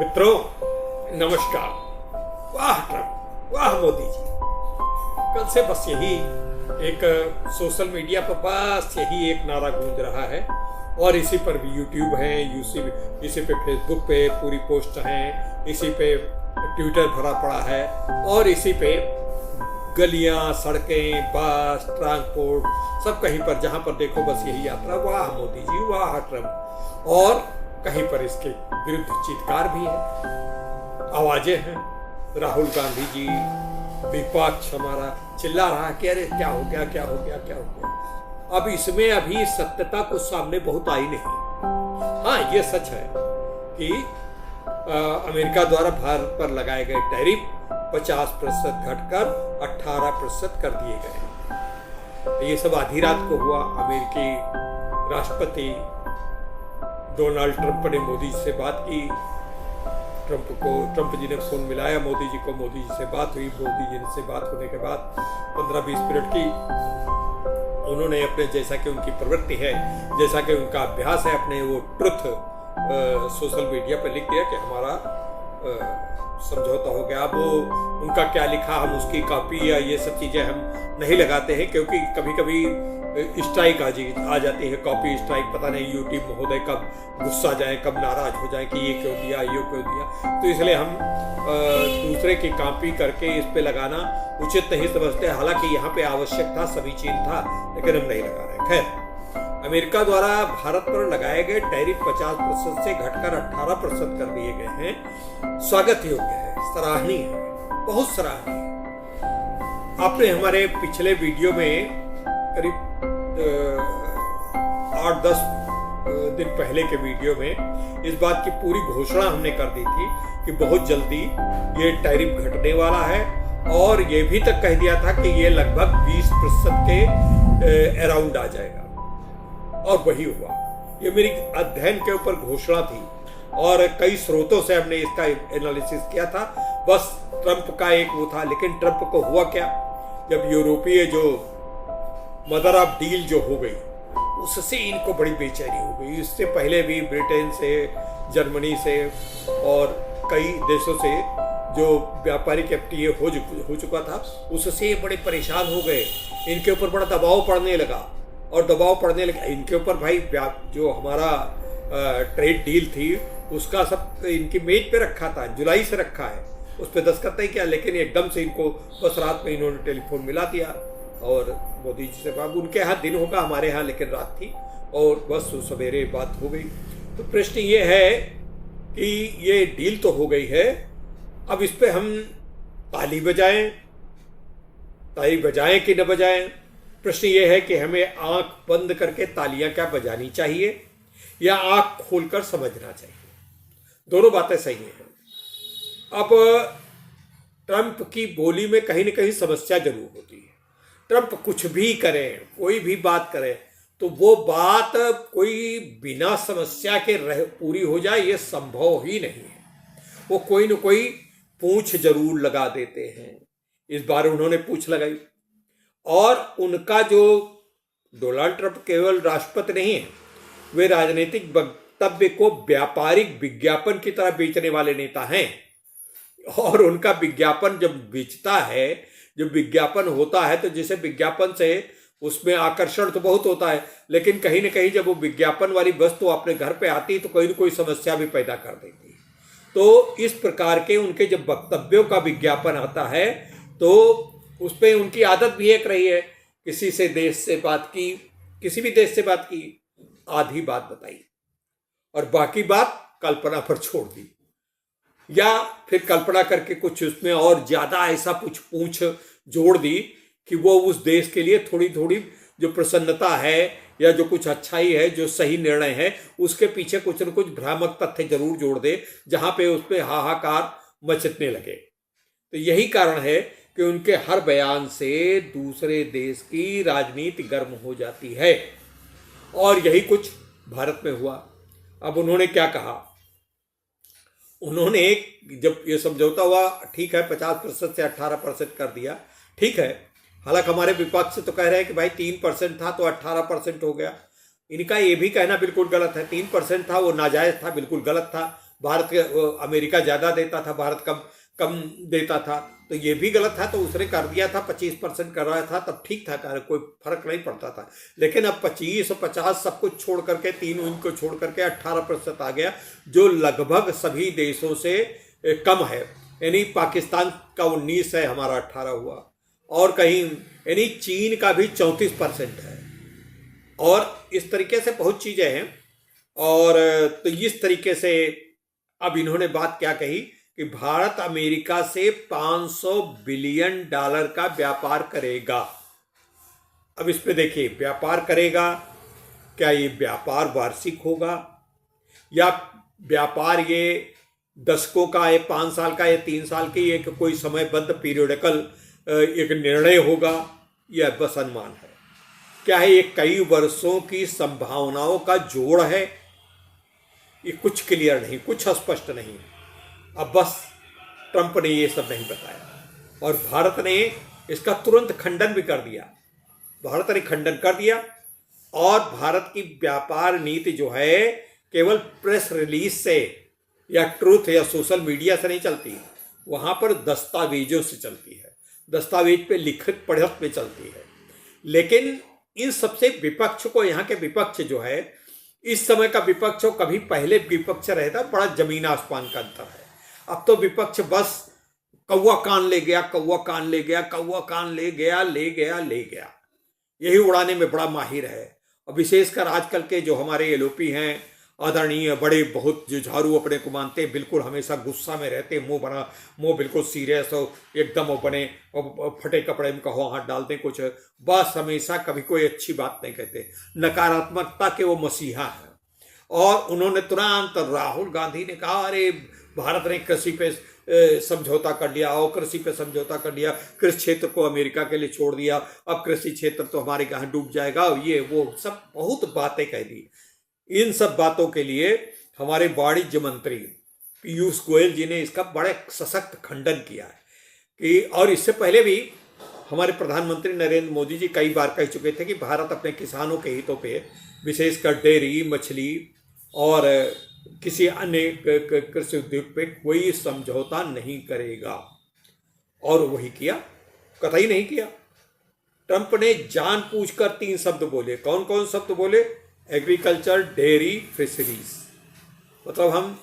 मित्रों नमस्कार। वाह ट्रम्प, वाह मोदी जी। कल से बस यही एक सोशल मीडिया पर बस यही एक नारा गूंज रहा है और इसी पर भी यूट्यूब है, इसी पे फेसबुक पे पूरी पोस्ट हैं, इसी पे ट्विटर भरा पड़ा है और इसी पे गलियां, सड़कें, बस, ट्रांसपोर्ट सब कहीं पर जहां पर देखो बस यही यात्रा, वाह मोदी जी, वाह ट्रम्प। और कहीं पर इसके विरुद्ध चीत्कार भी है, आवाजें हैं। राहुल गांधी जी, विपक्ष हमारा चिल्ला रहा है कि अरे क्या हो गया, क्या हो गया, क्या हो गया। अब इसमें अभी सत्यता कुछ सामने बहुत आई नहीं। हाँ, ये सच है कि अमेरिका द्वारा भारत पर लगाए गए टैरिफ 50% घटकर 18% कर दिए गए। ये सब आधी रात को हुआ। अमेरिकी राष्ट्रपति डोनाल्ड ट्रंप ने मोदी जी से बात की। ट्रंप जी ने फोन मिलाया मोदी जी को, मोदी जी से बात हुई। मोदी जी से बात होने के बाद 15-20 मिनट की उन्होंने अपने, जैसा कि उनकी प्रवृत्ति है, जैसा कि उनका अभ्यास है, अपने वो ट्रुथ सोशल मीडिया पर लिख दिया कि हमारा समझौता हो गया। अब वो उनका क्या लिखा, हम उसकी कॉपी या ये सब चीजें हम नहीं लगाते हैं, क्योंकि कभी कभी स्ट्राइक आ जाती है, कॉपी स्ट्राइक। पता नहीं यूट्यूब महोदय कब गुस्सा जाए, कब नाराज हो जाए कि ये क्यों दिया, ये क्यों दिया। तो इसलिए हम दूसरे की कॉपी करके इस पे लगाना उचित नहीं समझते। हालांकि यहाँ पे आवश्यक था, समीचीन था, लेकिन हम नहीं लगा रहे। खैर, अमेरिका द्वारा भारत पर लगाए गए टैरिफ 50% से घटकर 18% कर दिए गए हैं। स्वागत योग्य है, सराहनीय है, बहुत सराहनीय। आपने हमारे पिछले वीडियो में करीब 8-10 दिन पहले के वीडियो में इस बात की पूरी घोषणा हमने कर दी थी कि बहुत जल्दी ये टैरिफ घटने वाला है, और ये भी तक कह दिया था कि ये लगभग 20% के अराउंड आ जाएगा, और वही हुआ। ये मेरी अध्ययन के ऊपर घोषणा थी और कई स्रोतों से हमने इसका एनालिसिस किया था। बस ट्रंप का एक वो था, लेकिन ट्रंप को हुआ क्या, जब यूरोपीय जो मदर ऑफ डील जो हो गई, उससे इनको बड़ी बेचैनी हो गई। इससे पहले भी ब्रिटेन से, जर्मनी से और कई देशों से जो व्यापारिक एफटीए हो चुका था, उससे ये बड़े परेशान हो गए। इनके ऊपर बड़ा दबाव पड़ने लगा और दबाव पड़ने लगा इनके ऊपर। भाई, जो हमारा ट्रेड डील थी उसका सब इनकी मेज पे रखा था, जुलाई से रखा है, उस पर दस्तखत नहीं किया, लेकिन एकदम से इनको बस रात में इन्होंने टेलीफोन मिला दिया और मोदी जी से बात। उनके यहाँ दिन होगा, हमारे यहाँ लेकिन रात थी, और बस सवेरे बात हो गई। तो प्रश्न ये है कि ये डील तो हो गई है, अब इस पे हम ताली बजाएं कि न बजाएं। प्रश्न ये है कि हमें आंख बंद करके तालियां क्या बजानी चाहिए या आंख खोलकर समझना चाहिए। दोनों बातें सही हैं। अब ट्रंप की बोली में कहीं न कहीं समस्या जरूर होती है। ट्रंप कुछ भी करें, कोई भी बात करें, तो वो बात कोई बिना समस्या के पूरी हो जाए, ये संभव ही नहीं है। वो कोई न कोई पूंछ जरूर लगा देते हैं। इस बार उन्होंने पूंछ लगाई, और उनका जो डोनाल्ड ट्रंप केवल राष्ट्रपति नहीं है, वे राजनीतिक वक्तव्य को व्यापारिक विज्ञापन की तरह बेचने वाले नेता हैं। और उनका विज्ञापन जब बेचता है, जब विज्ञापन होता है, तो जैसे विज्ञापन से उसमें आकर्षण तो बहुत होता है, लेकिन कहीं न कहीं जब वो विज्ञापन वाली वस्तु अपने घर पे आती है तो कोई न कोई समस्या भी पैदा कर देती है। तो इस प्रकार के उनके जब वक्तव्यों का विज्ञापन आता है, तो उस पर उनकी आदत भी एक रही है, किसी से देश से बात की, किसी भी देश से बात की, आधी बात बताई और बाकी बात कल्पना पर छोड़ दी, या फिर कल्पना करके कुछ उसमें और ज्यादा ऐसा कुछ पूंछ जोड़ दी कि वो उस देश के लिए थोड़ी थोड़ी जो प्रसन्नता है या जो कुछ अच्छाई है, जो सही निर्णय है, उसके पीछे कुछ न कुछ भ्रामक तथ्य जरूर जोड़ दे, जहां पे उस पर हाहाकार मचने लगे। तो यही कारण है कि उनके हर बयान से दूसरे देश की राजनीति गर्म हो जाती है, और यही कुछ भारत में हुआ। अब उन्होंने क्या कहा, उन्होंने जब ये समझौता हुआ, ठीक है, 50% से 18% कर दिया, ठीक है। हालांकि हमारे विपक्ष से तो कह रहे हैं कि भाई 3% था तो 18% हो गया। इनका ये भी कहना बिल्कुल गलत है। 3% था वो नाजायज था, बिल्कुल गलत था। अमेरिका ज़्यादा देता था, भारत कम कम देता था, तो ये भी गलत था। तो उसने कर दिया था 25% कर रहा था, तब ठीक था, कोई फर्क नहीं पड़ता था। लेकिन अब 25 और 50 सब कुछ छोड़ करके, 3 को छोड़ करके 18% आ गया, जो लगभग सभी देशों से कम है। यानी पाकिस्तान का 19 है, हमारा 18 हुआ, और कहीं यानी चीन का भी 34% है। और इस तरीके से बहुत चीज़ें हैं। और तो इस तरीके से अब इन्होंने बात क्या कही कि भारत अमेरिका से $500 बिलियन का व्यापार करेगा। अब इस पे देखिए, व्यापार करेगा, क्या ये व्यापार वार्षिक होगा या व्यापार ये दशकों का, ये 5 साल का, ये 3 साल की एक कोई समयबद्ध पीरियडिकल एक निर्णय होगा, यह बस अनुमान है। क्या है ये कई वर्षों की संभावनाओं का जोड़ है, ये कुछ क्लियर नहीं, कुछ स्पष्ट नहीं। अब बस ट्रंप ने ये सब नहीं बताया और भारत ने इसका तुरंत खंडन भी कर दिया। भारत ने खंडन कर दिया और भारत की व्यापार नीति जो है केवल प्रेस रिलीज से या ट्रूथ या सोशल मीडिया से नहीं चलती, वहां पर दस्तावेजों से चलती है, दस्तावेज पे लिखित पढ़त पे चलती है। लेकिन इन सबसे विपक्ष को, यहाँ के विपक्ष जो है, इस समय का विपक्ष और कभी पहले विपक्ष रहता, बड़ा जमीन आसमान का अंतर है। अब तो विपक्ष बस कौवा कान ले गया, कौवा कान ले गया, कौवा कान ले गया, ले गया, ले गया, यही उड़ाने में बड़ा माहिर है। और विशेषकर आजकल के जो हमारे एलओपी हैं, आदरणीय बड़े, बहुत जुझारू अपने को मानते हैं, बिल्कुल हमेशा गुस्सा में रहते, मुंह बिल्कुल सीरियस हो एकदम, हो बने और फटे कपड़े में कहो हाथ डालते कुछ, बस हमेशा कभी कोई अच्छी बात नहीं कहते, नकारात्मकता के वो मसीहा हैं। और उन्होंने तुरंत, राहुल गांधी ने कहा अरे भारत ने कृषि पे समझौता कर लिया, और कृषि पे समझौता कर लिया, कृषि क्षेत्र को अमेरिका के लिए छोड़ दिया, अब कृषि क्षेत्र तो हमारे यहाँ डूब जाएगा, ये वो सब बहुत बातें कह दी। इन सब बातों के लिए हमारे वाणिज्य मंत्री पीयूष गोयल जी ने इसका बड़े सशक्त खंडन किया है कि, और इससे पहले भी हमारे प्रधानमंत्री नरेंद्र मोदी जी कई बार कह चुके थे कि भारत अपने किसानों के हितों पे, विशेषकर डेयरी, मछली और किसी अन्य कृषि उद्योग पे कोई समझौता नहीं करेगा, और वही किया, कतई नहीं किया। ट्रंप ने जानबूझकर 3 शब्द बोले। कौन कौन शब्द बोले? Agriculture, dairy, fisheries. मतलब हम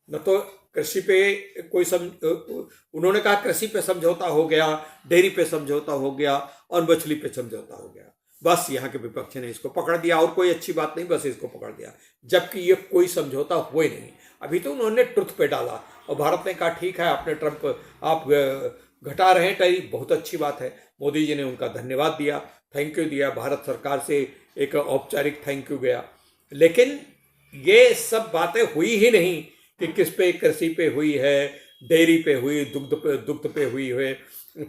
न तो कृषि पे कोई उन्होंने कहा कृषि पे समझौता हो गया, डेयरी पे समझौता हो गया और मछली पे समझौता हो गया। बस यहाँ के विपक्ष ने इसको पकड़ दिया, और कोई अच्छी बात नहीं, बस इसको पकड़ दिया, जबकि ये कोई समझौता हुए नहीं। अभी तो उन्होंने ट्रुथ पे डाला और भारत ने कहा ठीक है, आपने ट्रंप आप घटा रहे हैं टैरिफ, बहुत अच्छी बात है। मोदी जी ने उनका धन्यवाद दिया, थैंक यू दिया, भारत सरकार से एक औपचारिक थैंक यू गया। लेकिन ये सब बातें हुई ही नहीं कि किस पे, कृषि पे हुई है, डेयरी पे हुई, दुग्ध पे हुई है,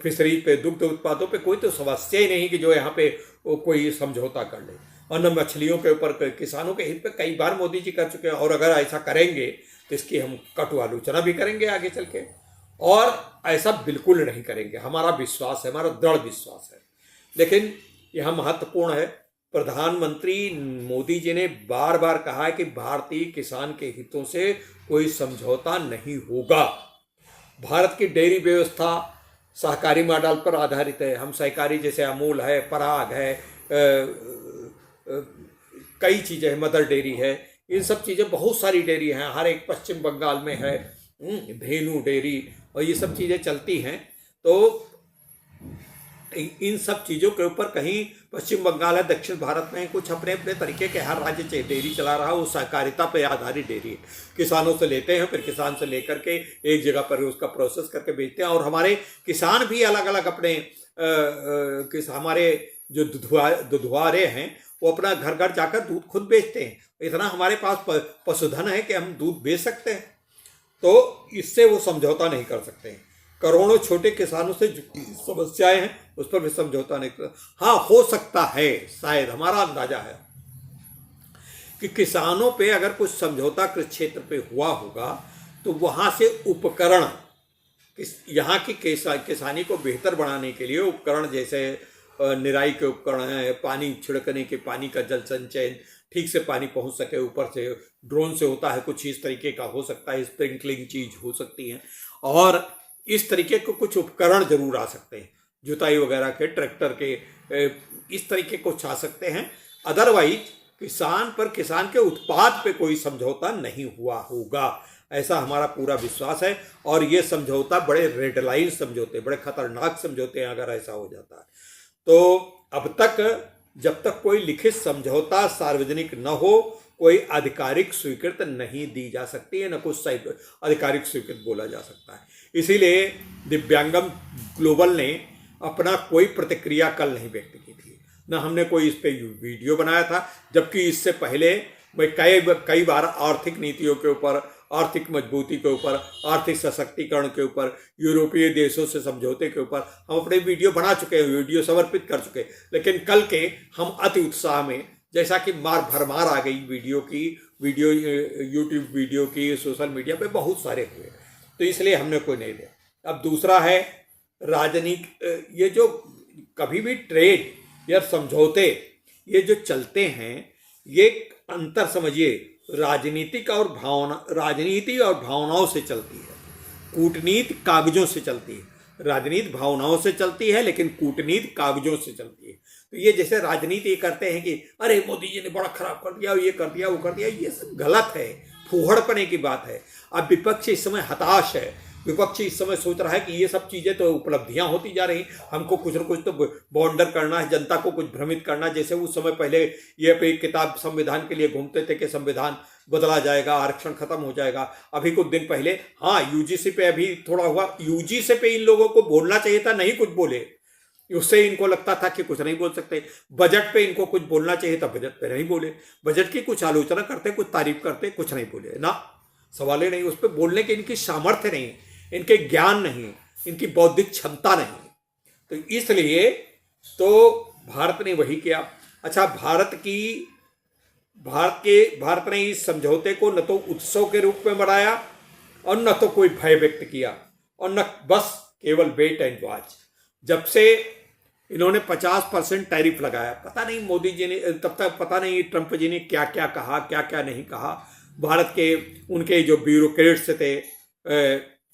फिशरी पे, दुग्ध उत्पादों पे कोई तो समस्या ही नहीं कि जो यहाँ पे कोई समझौता कर ले। और न मछलियों के ऊपर, किसानों के हित पे कई बार मोदी जी कर चुके हैं, और अगर ऐसा करेंगे तो इसकी हम कटु आलोचना भी करेंगे आगे चल के, और ऐसा बिल्कुल नहीं करेंगे, हमारा विश्वास है, हमारा दृढ़ विश्वास है। लेकिन यह महत्वपूर्ण है, प्रधानमंत्री मोदी जी ने बार बार कहा है कि भारतीय किसान के हितों से कोई समझौता नहीं होगा। भारत की डेयरी व्यवस्था सहकारी मॉडल पर आधारित है। हम सहकारी, जैसे अमूल है, पराग है, कई चीज़ें हैं, मदर डेयरी है, इन सब चीज़ें, बहुत सारी डेयरी हैं, हर एक पश्चिम बंगाल में है, धेनु डेयरी, और ये सब चीज़ें चलती हैं। तो इन सब चीज़ों के ऊपर कहीं पश्चिम बंगाल है, दक्षिण भारत में कुछ अपने अपने तरीके के, हर राज्य डेयरी चला रहा है, वो सहकारिता पे आधारित डेयरी है। किसानों से लेते हैं, फिर किसान से लेकर के एक जगह पर उसका प्रोसेस करके बेचते हैं। और हमारे किसान भी अलग अलग अपने हमारे जो दुधवारे हैं वो अपना घर घर जाकर दूध खुद बेचते हैं। इतना हमारे पास पशुधन है कि हम दूध बेच सकते हैं, तो इससे वो समझौता नहीं कर सकते हैं। करोड़ों छोटे किसानों से जो समस्याएं हैं उस पर भी समझौता नहीं कर। हाँ, हो सकता है, शायद हमारा अंदाजा है कि किसानों पे अगर कुछ समझौता कृषि क्षेत्र पे हुआ होगा तो वहाँ से उपकरण, यहाँ की किसानी को बेहतर बनाने के लिए उपकरण, जैसे निराई के उपकरण हैं, पानी छिड़कने के, पानी का जल संचयन ठीक से पानी पहुंच सके, ऊपर से ड्रोन से होता है, कुछ इस तरीके का हो सकता है, स्प्रिंकलिंग चीज हो सकती है, और इस तरीके के कुछ उपकरण जरूर आ सकते हैं, जुताई वगैरह के, ट्रैक्टर के, इस तरीके कुछ आ सकते हैं। अदरवाइज किसान के उत्पाद पे कोई समझौता नहीं हुआ होगा, ऐसा हमारा पूरा विश्वास है। और ये समझौता बड़े रेड लाइन समझौते, बड़े खतरनाक समझौते हैं अगर ऐसा हो जाता है तो। अब तक जब तक कोई लिखित समझौता सार्वजनिक न हो, कोई आधिकारिक स्वीकृत नहीं दी जा सकती है, न कुछ आधिकारिक स्वीकृत बोला जा सकता है। इसीलिए दिव्यांगम ग्लोबल ने अपना कोई प्रतिक्रिया कल नहीं व्यक्त की थी, न हमने कोई इस पे वीडियो बनाया था, जबकि इससे पहले मैं कई बार आर्थिक नीतियों के ऊपर, आर्थिक मजबूती के ऊपर, आर्थिक सशक्तिकरण के ऊपर, यूरोपीय देशों से समझौते के ऊपर हम अपने वीडियो बना चुके हैं, वीडियो समर्पित कर चुके हैं। लेकिन कल के हम अति उत्साह में, जैसा कि भरमार आ गई वीडियो यूट्यूब वीडियो की, सोशल मीडिया पे बहुत सारे हुए, तो इसलिए हमने कोई नहीं लिया। अब दूसरा है राजनीति। ये जो कभी भी ट्रेड या समझौते ये जो चलते हैं, ये अंतर समझिए, राजनीति और भावनाओं से चलती है, कूटनीति कागजों से चलती है। राजनीति भावनाओं से चलती है, लेकिन कूटनीति कागजों से चलती है। तो ये जैसे राजनीति ये करते हैं कि अरे मोदी जी ने बड़ा खराब कर दिया, ये कर दिया, वो कर दिया, ये सब गलत है, फूहड़पने की बात है। अब विपक्ष इस समय हताश है, विपक्ष इस समय सोच रहा है कि ये सब चीजें तो उपलब्धियां होती जा रही, हमको कुछ न कुछ तो बॉन्डर करना है, जनता को कुछ भ्रमित करना। जैसे उस समय पहले ये पे किताब संविधान के लिए घूमते थे कि संविधान बदला जाएगा, आरक्षण खत्म हो जाएगा। अभी कुछ दिन पहले हाँ यूजीसी पे अभी थोड़ा हुआ, यूजीसी पे इन लोगों को बोलना चाहिए था, नहीं कुछ बोले, उससे इनको लगता था कि कुछ नहीं बोल सकते। बजट पे इनको कुछ बोलना चाहिए था, बजट पे नहीं बोले, बजट की कुछ आलोचना करते, कुछ तारीफ करते, कुछ नहीं बोले ना, सवाल ही नहीं, उस पर बोलने की इनकी सामर्थ्य नहीं, इनके ज्ञान नहीं, इनकी बौद्धिक क्षमता नहीं। तो इसलिए तो भारत ने वही किया। अच्छा, भारत ने इस समझौते को न तो उत्सव के रूप में मनाया और न तो कोई भय व्यक्त किया, और न बस केवल वेट एंड वॉच। जब से इन्होंने 50% टैरिफ लगाया, पता नहीं मोदी जी ने, तब तक पता नहीं ट्रंप जी ने क्या क्या कहा, क्या क्या नहीं कहा। भारत के उनके जो ब्यूरोक्रेट्स थे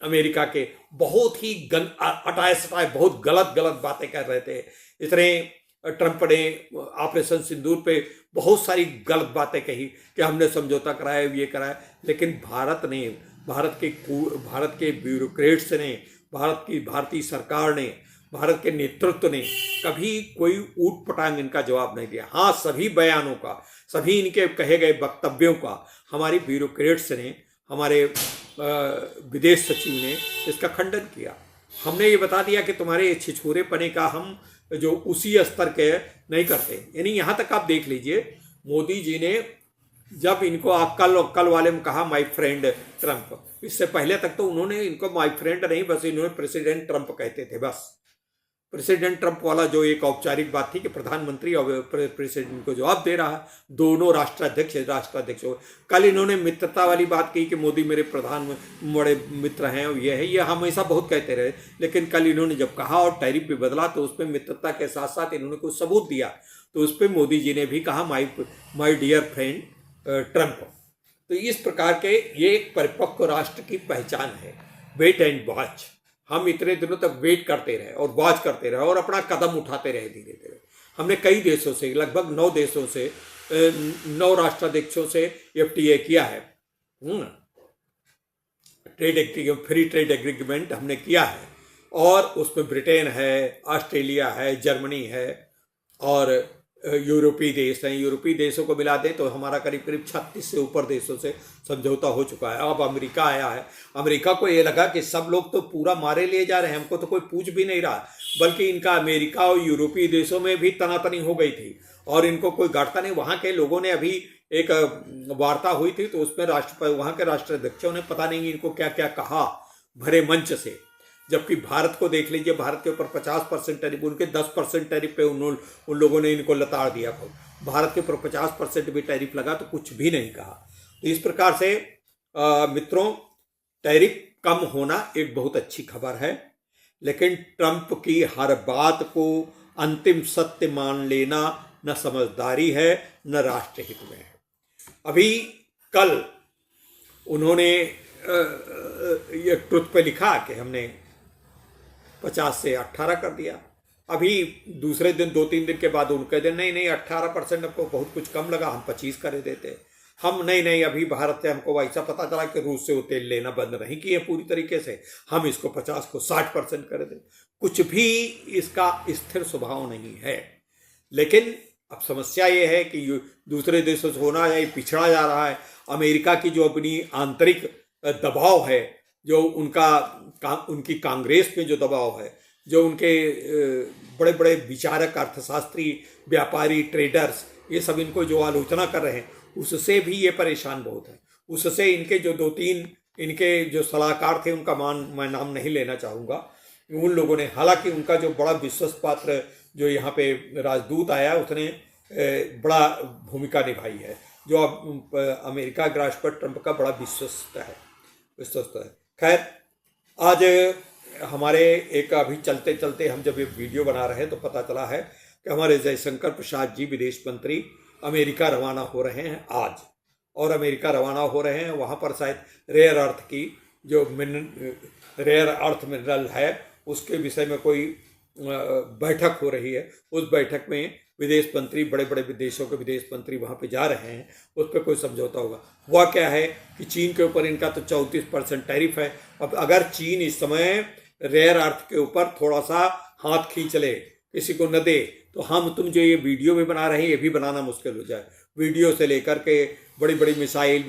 अमेरिका के, बहुत ही अटाए सटाए बहुत गलत बातें कर रहे थे। इतने ट्रंप ने ऑपरेशन सिंदूर पे बहुत सारी गलत बातें कही कि हमने समझौता कराया, ये कराया। लेकिन भारत के ब्यूरोक्रेट्स ने, भारतीय सरकार ने, भारत के नेतृत्व ने कभी कोई ऊट पटांग इनका जवाब नहीं दिया। हाँ, सभी बयानों का, सभी इनके कहे गए वक्तव्यों का हमारी ब्यूरोक्रेट्स ने, हमारे विदेश सचिव ने इसका खंडन किया। हमने ये बता दिया कि तुम्हारे छिछोरेपने का हम जो उसी स्तर के नहीं करते। यानी यहाँ तक आप देख लीजिए, मोदी जी ने जब इनको कल वाले में कहा माय फ्रेंड ट्रंप, इससे पहले तक तो उन्होंने इनको माय फ्रेंड नहीं, बस इन्होंने प्रेसिडेंट ट्रंप कहते थे। बस प्रेसिडेंट ट्रंप वाला जो एक औपचारिक बात थी कि प्रधानमंत्री और प्रेसिडेंट को जवाब दे रहा है, दोनों राष्ट्राध्यक्ष। कल इन्होंने मित्रता वाली बात की कि मोदी मेरे बड़े मित्र हैं, ये हमेशा बहुत कहते रहे। लेकिन कल इन्होंने जब कहा और टैरिफ भी बदला, तो उसमें मित्रता के साथ साथ इन्होंने कुछ सबूत दिया। तो उस पर मोदी जी ने भी कहा माई डियर फ्रेंड ट्रंप। तो इस प्रकार के ये एक परिपक्व राष्ट्र की पहचान है, वेट एंड वॉच। हम इतने दिनों तक वेट करते रहे और वॉच करते रहे और अपना कदम उठाते रहे धीरे धीरे। हमने कई देशों से, लगभग 9 देशों से, 9 राष्ट्राध्यक्षों से FTA किया है, फ्री ट्रेड एग्रीमेंट हमने किया है। और उसमें ब्रिटेन है, ऑस्ट्रेलिया है, जर्मनी है और यूरोपीय देश हैं। यूरोपीय देशों को मिला दें तो हमारा करीब 36 से ऊपर देशों से समझौता हो चुका है। अब अमेरिका आया है। अमेरिका को ये लगा कि सब लोग तो पूरा मारे लिए जा रहे हैं, हमको तो कोई पूछ भी नहीं रहा, बल्कि इनका अमेरिका और यूरोपीय देशों में भी तनातनी हो गई थी और इनको कोई गांठता नहीं। वहाँ के लोगों ने, अभी एक वार्ता हुई थी तो उसमें वहाँ के राष्ट्राध्यक्षों ने पता नहीं इनको क्या क्या कहा भरे मंच से। जबकि भारत को देख लीजिए, भारत के ऊपर 50% टैरिफ, उनके 10% टैरिफ पे उन लोगों ने इनको लताड़ दिया। भारत के ऊपर 50% भी टैरिफ लगा तो कुछ भी नहीं कहा। तो इस प्रकार से मित्रों, टैरिफ कम होना एक बहुत अच्छी खबर है, लेकिन ट्रंप की हर बात को अंतिम सत्य मान लेना न समझदारी है न राष्ट्रहित में है। अभी कल उन्होंने ये ट्रुथ पे लिखा कि हमने 50 से 18 कर दिया। अभी दूसरे दिन 2-3 दिन के बाद उनके दिन नहीं 18% हमको बहुत कुछ कम लगा, हम 25 कर देते। हम नहीं अभी भारत से हमको ऐसा पता चला कि रूस से वो तेल लेना बंद नहीं किए पूरी तरीके से, हम इसको 50 को 60% कर दें। कुछ भी इसका स्थिर स्वभाव नहीं है। लेकिन अब समस्या ये है कि दूसरे देशों से होना है, पिछड़ा जा रहा है। अमेरिका की जो अपनी आंतरिक दबाव है, जो उनकी कांग्रेस में जो दबाव है, जो उनके बड़े बड़े विचारक, अर्थशास्त्री, व्यापारी, ट्रेडर्स, ये सब इनको जो आलोचना कर रहे हैं, उससे भी ये परेशान बहुत है। उससे इनके जो 2-3 इनके जो सलाहकार थे, उनका मैं नाम नहीं लेना चाहूँगा, उन लोगों ने, हालांकि उनका जो बड़ा विश्वास पात्र जो यहाँ पे राजदूत आया, उसने बड़ा भूमिका निभाई है। जो अमेरिका के राष्ट्रपति ट्रंप का बड़ा विश्वस्त है। खैर, आज हमारे एक अभी चलते चलते हम जब ये वीडियो बना रहे हैं तो पता चला है कि हमारे जयशंकर प्रसाद जी विदेश मंत्री अमेरिका रवाना हो रहे हैं आज। और अमेरिका रवाना हो रहे हैं, वहाँ पर शायद रेयर अर्थ की जो रेयर अर्थ मिनरल है उसके विषय में कोई बैठक हो रही है। उस बैठक में विदेश मंत्री, बड़े बड़े देशों के विदेश मंत्री वहाँ पे जा रहे हैं, उस पर कोई समझौता होगा। हुआ क्या है कि चीन के ऊपर इनका तो 34% टैरिफ है। अब अगर चीन इस समय रेयर अर्थ के ऊपर थोड़ा सा हाथ खींच ले, किसी को न दे, तो तुम जो ये वीडियो भी बना रहे हैं, ये भी बनाना मुश्किल हो जाए। वीडियो से लेकर के बड़ी बड़ी मिसाइल,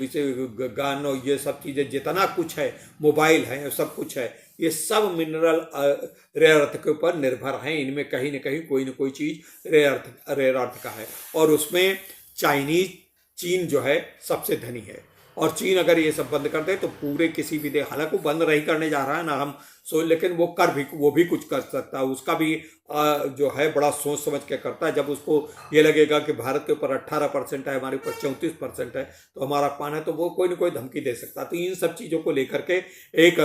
गन और ये सब चीज़ें, जितना कुछ है, मोबाइल है, सब कुछ है, ये सब मिनरल रेयर अर्थ के ऊपर निर्भर हैं। इनमें कहीं न कहीं कोई न कोई चीज़ रेयर अर्थ का है। और उसमें चीन जो है सबसे धनी है। और चीन अगर ये सब बंद कर दे तो पूरे किसी भी देश, हालांकि वो बंद नहीं करने जा रहा है ना हम लेकिन वो भी कुछ कर सकता है। उसका भी जो है बड़ा सोच समझ के करता है। जब उसको ये लगेगा कि भारत के ऊपर 18% है, हमारे ऊपर 34% है, तो हमारा पान है, तो वो कोई न कोई धमकी दे सकता है। तो इन सब चीज़ों को लेकर के एक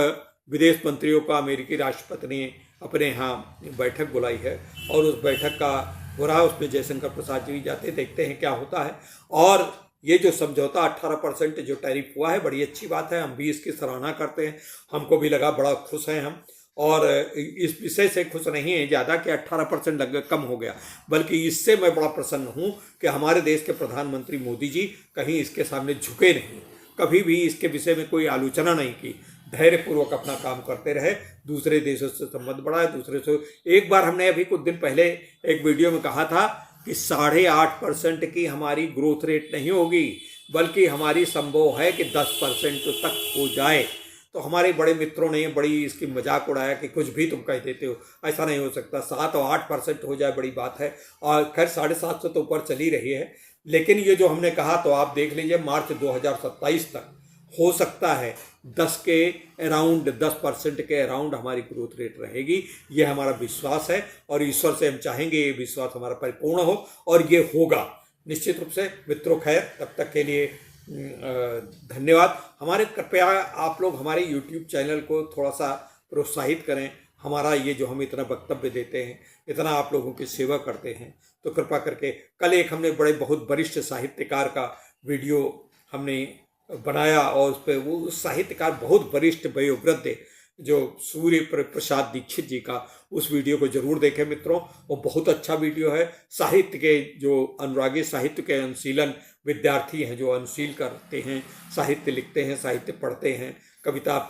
विदेश मंत्रियों का अमेरिकी राष्ट्रपति ने अपने यहाँ बैठक बुलाई है और उस बैठक का हो रहा है। उसमें जयशंकर प्रसाद जी जाते, देखते हैं क्या होता है। और ये जो समझौता 18% जो टैरिफ हुआ है, बड़ी अच्छी बात है। हम भी इसकी सराहना करते हैं, हमको भी लगा, बड़ा खुश हैं हम। और इस विषय से खुश नहीं है ज़्यादा कि 18% कम हो गया, बल्कि इससे मैं बड़ा प्रसन्न हूँ कि हमारे देश के प्रधानमंत्री मोदी जी कहीं इसके सामने झुके नहीं, कभी भी इसके विषय में कोई आलोचना नहीं की, धैर्यपूर्वक अपना काम करते रहे, दूसरे देशों से संबंध बढ़ाए। दूसरे से एक बार हमने अभी कुछ दिन पहले एक वीडियो में कहा था कि 8.5% की हमारी ग्रोथ रेट नहीं होगी, बल्कि हमारी संभव है कि 10% तक हो जाए। तो हमारे बड़े मित्रों ने बड़ी इसकी मजाक उड़ाया कि कुछ भी तुम कह देते हो, ऐसा नहीं हो सकता, 7 और 8% हो जाए बड़ी बात है। और खैर 7.5 से तो ऊपर चली रही है। लेकिन ये जो हमने कहा, तो आप देख लीजिए मार्च 2027 तक हो सकता है 10% के अराउंड हमारी ग्रोथ रेट रहेगी। ये हमारा विश्वास है और ईश्वर से हम चाहेंगे ये विश्वास हमारा परिपूर्ण हो और ये होगा निश्चित रूप से। मित्रों, खैर तब तक के लिए धन्यवाद। कृपया आप लोग हमारे YouTube चैनल को थोड़ा सा प्रोत्साहित करें। हमारा ये जो हम इतना वक्तव्य देते हैं, इतना आप लोगों की सेवा करते हैं, तो कृपा करके कल एक हमने बहुत वरिष्ठ साहित्यकार का वीडियो हमने बनाया और उस पर वो साहित्यकार बहुत वरिष्ठ वयोवृद्ध जो सूर्य प्रसाद दीक्षित जी का, उस वीडियो को जरूर देखें मित्रों। वो बहुत अच्छा वीडियो है। साहित्य के जो अनुरागी, साहित्य के अनुशीलन विद्यार्थी हैं, जो अनुशील करते हैं, साहित्य लिखते हैं, साहित्य पढ़ते हैं, कविता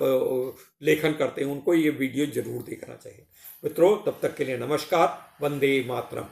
लेखन करते हैं, उनको ये वीडियो जरूर देखना चाहिए मित्रों। तब तक के लिए नमस्कार। वंदे मातरम।